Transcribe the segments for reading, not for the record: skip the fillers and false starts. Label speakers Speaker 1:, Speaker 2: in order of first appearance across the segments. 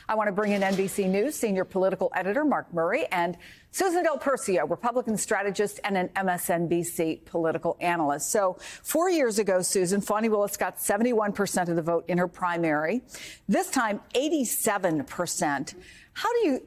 Speaker 1: I want to bring in NBC News senior political editor Mark Murray and Susan Del Percio, Republican strategist and an MSNBC political analyst. So 4 years ago, Susan, Fani Willis got 71% of the vote in her primary. This time, 87%. How do you,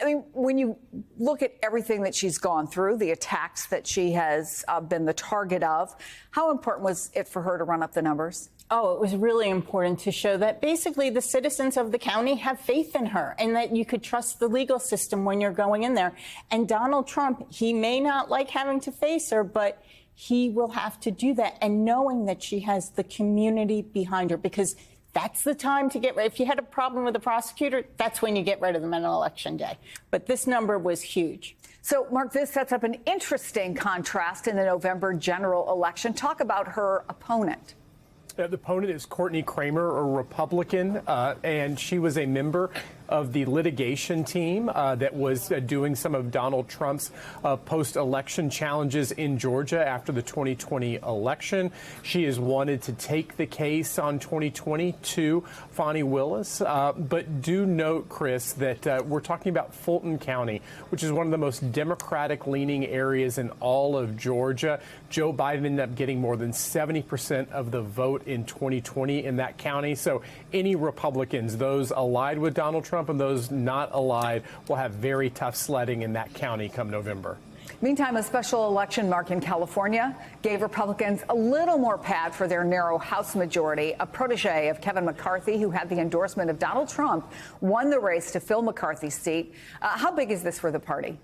Speaker 1: I mean, when you look at everything that she's gone through, the attacks that she has been the target of, how important was it for her to run up the numbers?
Speaker 2: Oh, it was really important to show that basically the citizens of the county have faith in her and that you could trust the legal system when you're going in there. And Donald Trump, he may not like having to face her, but he will have to do that. And knowing that she has the community behind her, because that's the time to get rid. If you had a problem with the prosecutor, that's when you get rid of them on election day. But this number was huge.
Speaker 1: So, Mark, this sets up an interesting contrast in the November general election. Talk about her opponent.
Speaker 3: The opponent is Courtney Kramer, a Republican, and she was a member of the litigation team that was doing some of Donald Trump's post-election challenges in Georgia after the 2020 election. She has wanted to take the case on 2020 to Fani Willis. But do note, Chris, that we're talking about Fulton County, which is one of the most Democratic-leaning areas in all of Georgia. Joe Biden ended up getting more than 70% of the vote in 2020 in that county. So any Republicans, those allied with Donald Trump and those not allied, will have very tough sledding in that county come November.
Speaker 1: Meantime, a special election, Mark, in California gave Republicans a little more pad for their narrow House majority. A protege of Kevin McCarthy, who had the endorsement of Donald Trump, won the race to fill McCarthy's seat. How big is this for the party?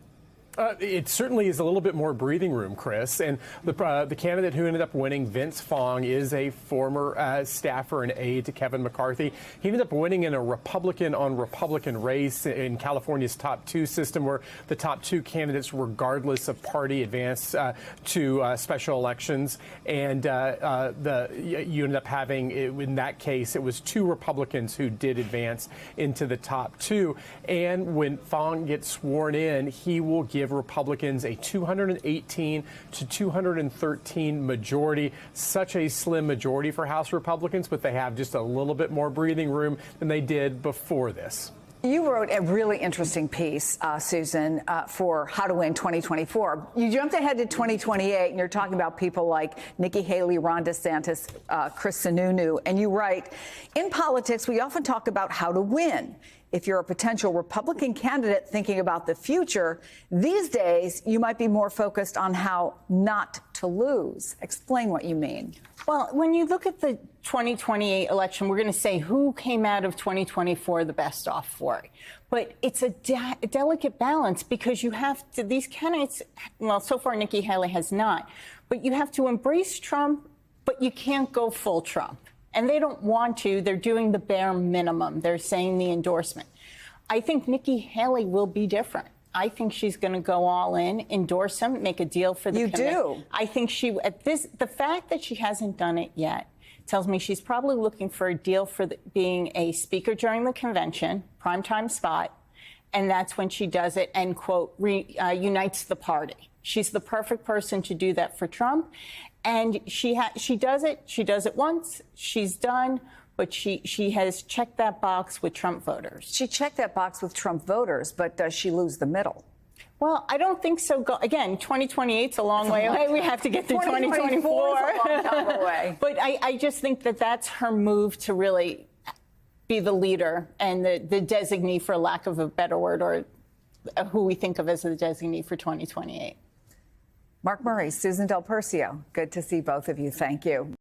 Speaker 3: It certainly is a little bit more breathing room, Chris. And the candidate who ended up winning, Vince Fong, is a former staffer and aide to Kevin McCarthy. He ended up winning in a Republican-on-Republican race in California's top two system, where the top two candidates, regardless of party, advanced to special elections. And you ended up having, in that case, it was two Republicans who did advance into the top two. And when Fong gets sworn in, he will give Republicans a 218 to 213 majority. Such a slim majority for House Republicans, but they have just a little bit more breathing room than they did before this.
Speaker 1: You wrote a really interesting piece, Susan, for How to Win 2024. You jumped ahead to 2028, and you're talking about people like Nikki Haley, Ron DeSantis, Chris Sununu, and you write, in politics, we often talk about how to win. If you're a potential Republican candidate thinking about the future, these days you might be more focused on how not to lose. Explain what you mean.
Speaker 2: Well, when you look at the 2028 election, we're going to say who came out of 2024 the best off for it. But it's a delicate balance, because you have to, these candidates, well, so far Nikki Haley has not, but you have to embrace Trump, but you can't go full Trump. And they don't want to. They're doing the bare minimum. They're saying the endorsement. I think Nikki Haley will be different. I think she's going to go all in, endorse him, make a deal for the committee. You do? I think she, the fact that she hasn't done it yet tells me she's probably looking for a deal for being a speaker during the convention, primetime spot, and that's when she does it and, quote, unites the party. She's the perfect person to do that for Trump. And she does it. She does it once. She's done. But she has checked that box with Trump voters.
Speaker 1: She checked that box with Trump voters, but does she lose the middle?
Speaker 2: Well, I don't think so. Again, 2028's a long way away. We have to get through 2024.
Speaker 1: Is a long time away.
Speaker 2: But I just think that that's her move to really be the leader and the designee, for lack of a better word, or who we think of as the designee for 2028.
Speaker 1: Mark Murray, Susan Del Percio, good to see both of you. Thank you.